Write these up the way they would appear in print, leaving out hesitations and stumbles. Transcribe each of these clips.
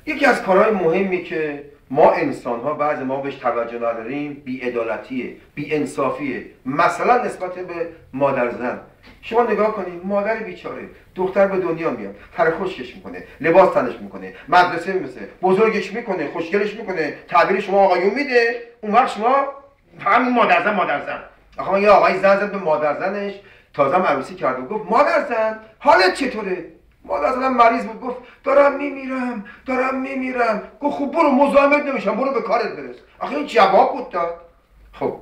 یکی از کارهای مهمی که ما انسان ها بعضی ما بهش توجه نداریم بی‌عدالتیه، بی‌انصافیه. مثلا نسبت به مادر زن. شما نگاه کنید، مادر بیچاره دختر به دنیا میاد، پر خشکش میکنه، لباس تنش میکنه، مدرسه میرسه، بزرگش میکنه، خوشگلش میکنه، تعبیر شما آقایون میده. اون وقت شما همین مادر زن. آخه یه آقای زن زد به مادر زنش، تازه عروسی کرده و گفت مادر زن حالت چطوره؟ مادر زنم مریض بود، گفت دارم میمیرم. گفت خب برو، مزاحمت نمیشم، برو به کارت برس. آخه این جواب بود داد. خب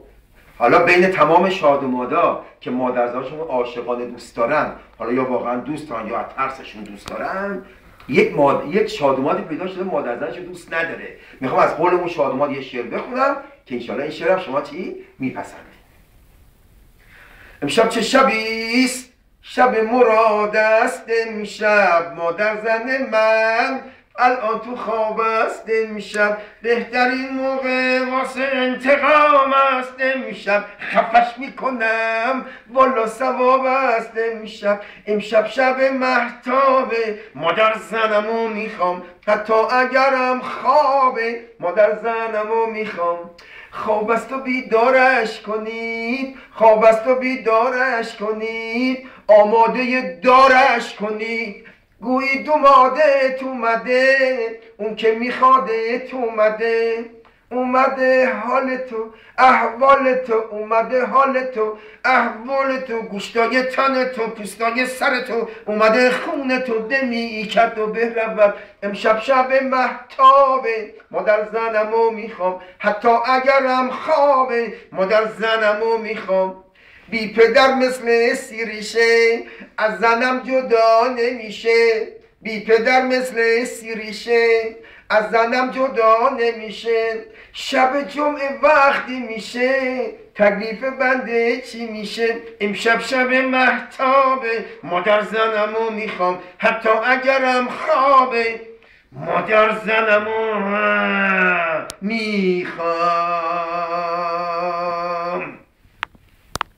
حالا بین تمام شادومادا که مادرزنشون عاشقانه دوست دارن، حالا یا واقعا دوست دارن یا از ترسشون دوست دارن، یک شادومادی پیدا شده مادرزنش دوست نداره. میخوام از قول اون شادوماد یه شعر بخونم که انشالله این شعر شما چی میپسندید. امشب چه شبیست، شب مراد است امشب، مادر زن من الان تو خواب است امشب، بهترین موقع واسه انتقام است امشب، خفش میکنم والا ثواب است امشب شب مهتابه، مادر زنمو میخوام حتی اگرم خوابه، مادر زنمو میخوام. خواب است و بیدارش کنید، آماده دارش کنید، گویی دومادت اومده، اون که میخوادت اومده حال تو احوال تو، گوشتای تن تو، پوستای سر تو، اومده خون تو دمی کرد و برود. امشب شب مهتابه، مادر زنمو میخوام حتی اگرم خوابه، مادر زنمو میخوام. بی پدر مثل سیریشه از زنم جدا نمیشه، از زنم جدا نمیشه. شب جمعه وقتی میشه تکلیف بنده چی میشه؟ امشب شب مهتابه، مادر زنمو میخوام حتی اگرم خوابه، مادر زنمو میخوام.